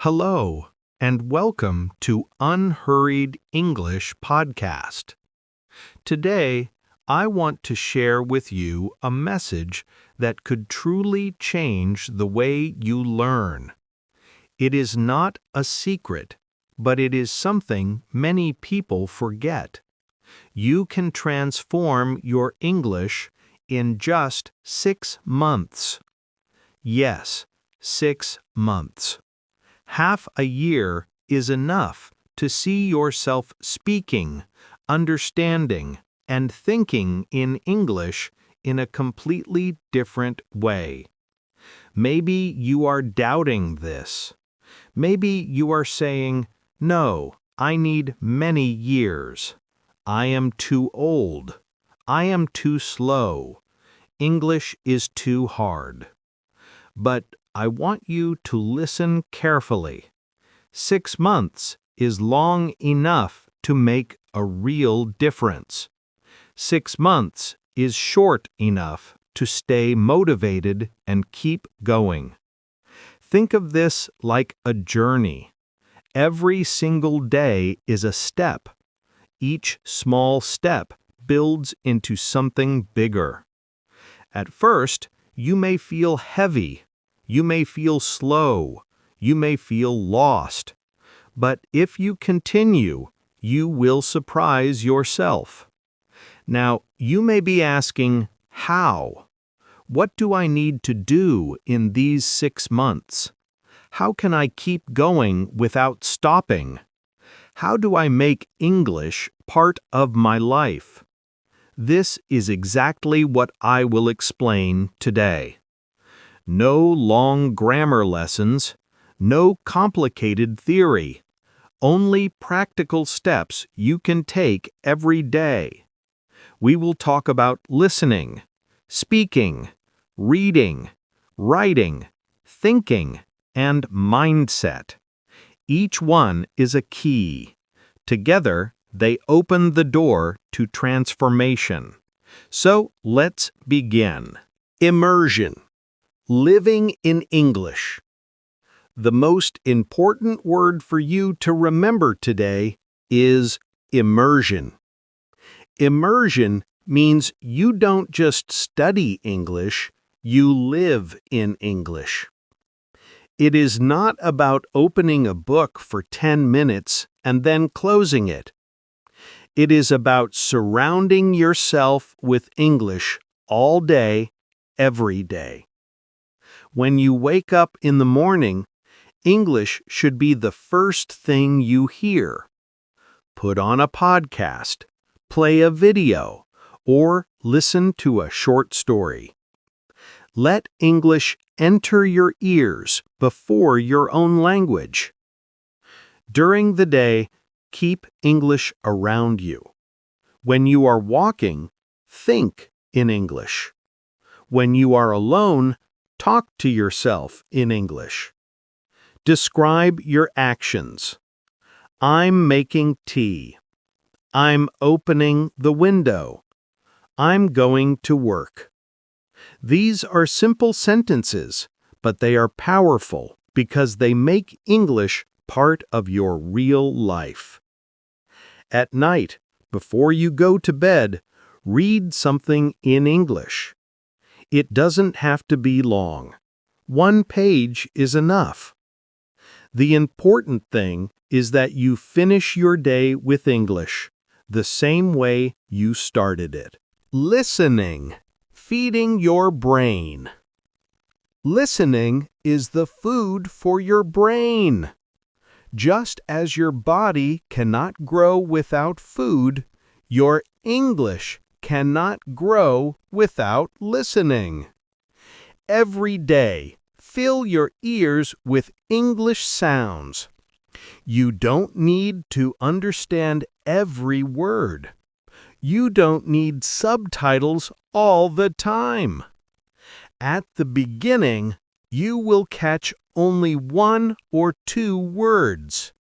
Hello, and welcome to Unhurried English Podcast. Today, I want to share with you a message that could truly change the way you learn. It is not a secret, but it is something many people forget. You can transform your English in just 6 months. Yes, 6 months. Half a year is enough to see yourself speaking, understanding, and thinking in English in a completely different way. Maybe you are doubting this. Maybe you are saying, "No, I need many years. I am too old. I am too slow. English is too hard." But I want you to listen carefully. 6 months is long enough to make a real difference. 6 months is short enough to stay motivated and keep going. Think of this like a journey. Every single day is a step. Each small step builds into something bigger. At first, you may feel heavy. You may feel slow. You may feel lost. But if you continue, you will surprise yourself. Now, you may be asking, how? What do I need to do in these 6 months? How can I keep going without stopping? How do I make English part of my life? This is exactly what I will explain today. No long grammar lessons, no complicated theory, only practical steps you can take every day. We will talk about listening, speaking, reading, writing, thinking, and mindset. Each one is a key. Together, they open the door to transformation. So let's begin. Immersion. Living in English. The most important word for you to remember today is immersion. Immersion means you don't just study English, you live in English. It is not about opening a book for 10 minutes and then closing it. It is about surrounding yourself with English all day, every day. When you wake up in the morning, English should be the first thing you hear. Put on a podcast, play a video, or listen to a short story. Let English enter your ears before your own language. During the day, keep English around you. When you are walking, think in English. When you are alone, talk to yourself in English. Describe your actions. I'm making tea. I'm opening the window. I'm going to work. These are simple sentences, but they are powerful because they make English part of your real life. At night, before you go to bed, read something in English. It doesn't have to be long. 1 page is enough. The important thing is that you finish your day with English, the same way you started it. Listening. Feeding your brain. Listening is the food for your brain. Just as your body cannot grow without food, your English cannot grow without listening. Every day, fill your ears with English sounds. You don't need to understand every word. You don't need subtitles all the time. At the beginning, you will catch only 1 or 2 words.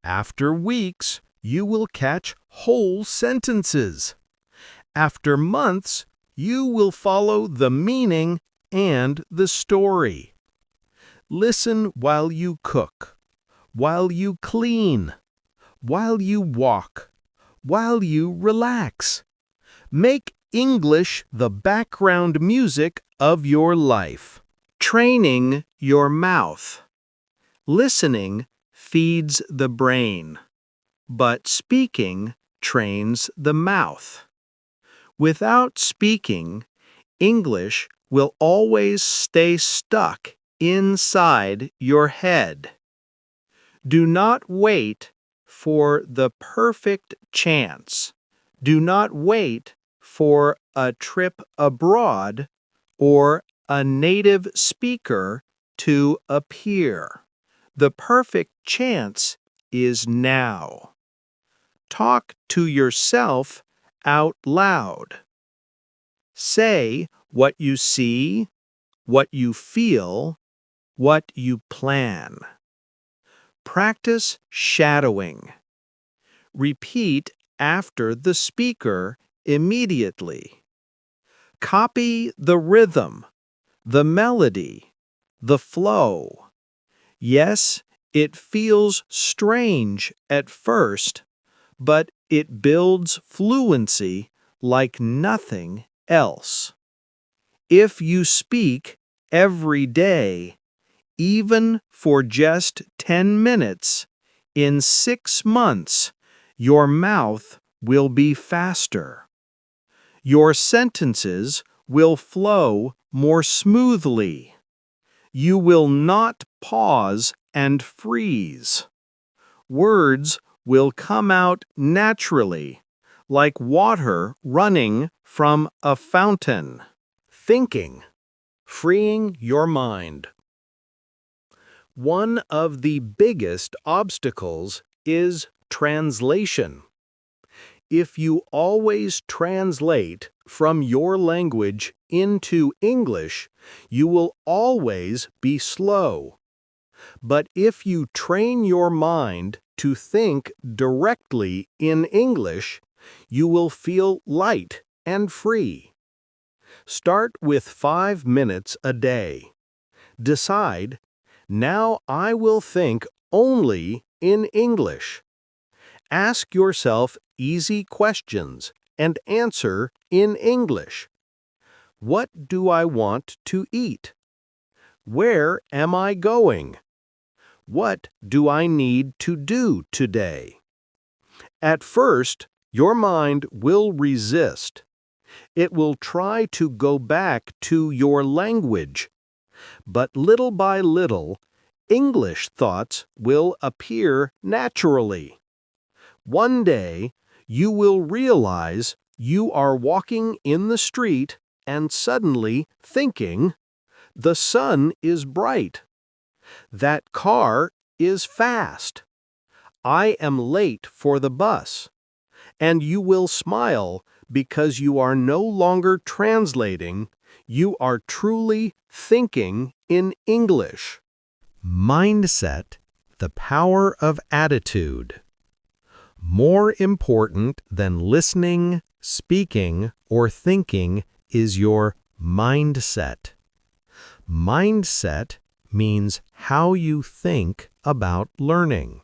After weeks, you will catch whole sentences. After months, you will follow the meaning and the story. Listen while you cook, while you clean, while you walk, while you relax. Make English the background music of your life. Training your mouth. Listening feeds the brain, but speaking trains the mouth. Without speaking, English will always stay stuck inside your head. Do not wait for the perfect chance. Do not wait for a trip abroad or a native speaker to appear. The perfect chance is now. Talk to yourself out loud. Say what you see, what you feel, what you plan. Practice shadowing. Repeat after the speaker immediately. Copy the rhythm, the melody, the flow. Yes, it feels strange at first, but it builds fluency like nothing else. If you speak every day, even for just 10 minutes, in 6 months, your mouth will be faster. Your sentences will flow more smoothly. You will not pause and freeze. Words will come out naturally, like water running from a fountain. Thinking, freeing your mind. One of the biggest obstacles is translation. If you always translate from your language into English, you will always be slow. But if you train your mind to think directly in English, you will feel light and free. Start with 5 minutes a day. Decide, now I will think only in English. Ask yourself easy questions and answer in English. What do I want to eat? Where am I going? What do I need to do today? At first, your mind will resist. It will try to go back to your language. But little by little, English thoughts will appear naturally. One day, you will realize you are walking in the street and suddenly thinking, the sun is bright. That car is fast. I am late for the bus. And you will smile because you are no longer translating, you are truly thinking in English. Mindset, the power of attitude. More important than listening, speaking, or thinking is your mindset. Mindset means how you think about learning.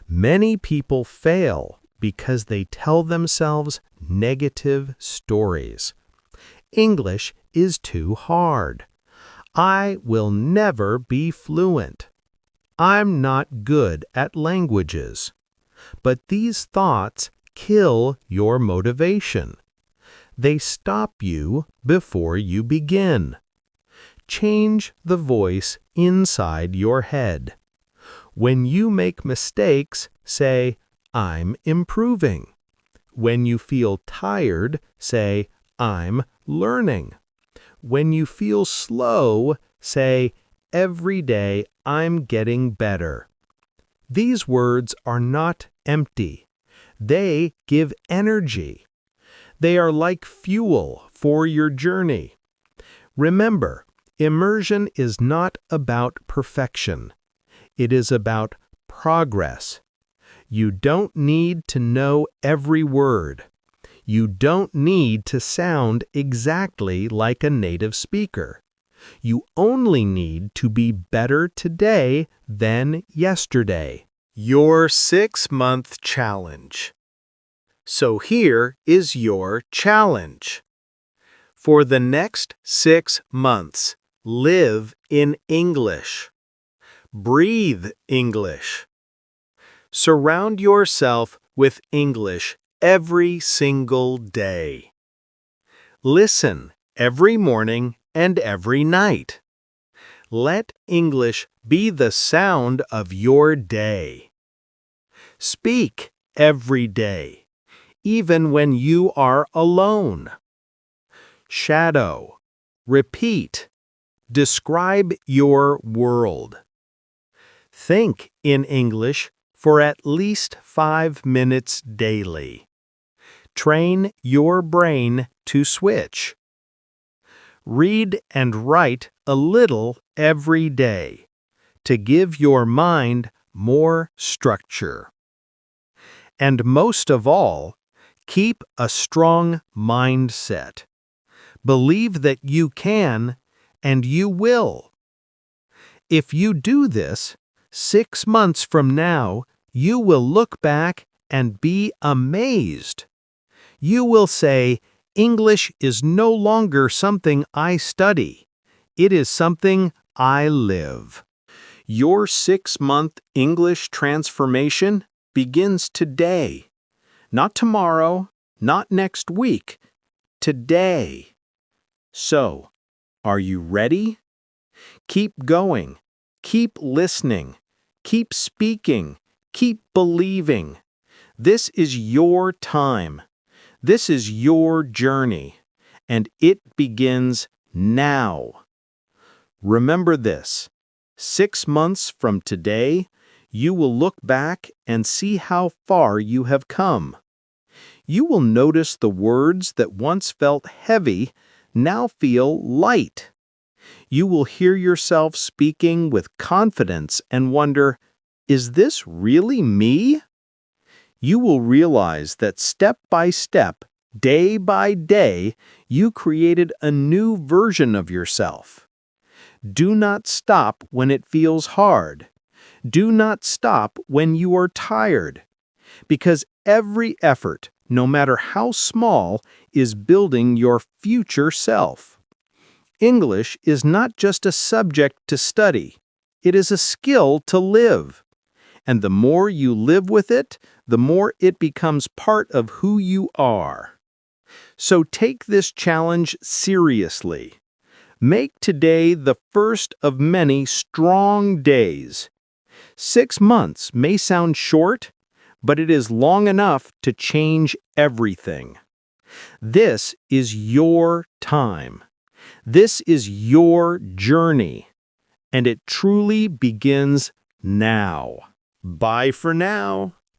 Many people fail because they tell themselves negative stories. English is too hard. I will never be fluent. I'm not good at languages. But these thoughts kill your motivation. They stop you before you begin. Change the voice inside your head. When you make mistakes, say, I'm improving. When you feel tired, say, I'm learning. When you feel slow, say, every day I'm getting better. These words are not empty. They give energy. They are like fuel for your journey. Remember, immersion is not about perfection. It is about progress. You don't need to know every word. You don't need to sound exactly like a native speaker. You only need to be better today than yesterday. Your 6-month challenge. So here is your challenge. For the next 6 months, live in English. Breathe English. Surround yourself with English every single day. Listen every morning and every night. Let English be the sound of your day. Speak every day, even when you are alone. Shadow, repeat, describe your world. Think in English for at least 5 minutes daily. Train your brain to switch. Read and write a little every day to give your mind more structure. And most of all, keep a strong mindset. Believe that you can and you will. If you do this, 6 months from now, you will look back and be amazed. You will say, English is no longer something I study. It is something I live. Your 6-month English transformation begins today. Not tomorrow, not next week. Today. So, are you ready? Keep going. Keep listening. Keep speaking. Keep believing. This is your time. This is your journey, and it begins now. Remember this: 6 months from today, you will look back and see how far you have come. You will notice the words that once felt heavy now feel light. You will hear yourself speaking with confidence and wonder, is this really me? You will realize that step by step, day by day, you created a new version of yourself. Do not stop when it feels hard. Do not stop when you are tired. Because every effort, no matter how small, is building your future self. English is not just a subject to study. It is a skill to live. And the more you live with it, the more it becomes part of who you are. So take this challenge seriously. Make today the first of many strong days. 6 months may sound short, but it is long enough to change everything. This is your time. This is your journey. And it truly begins now. Bye for now.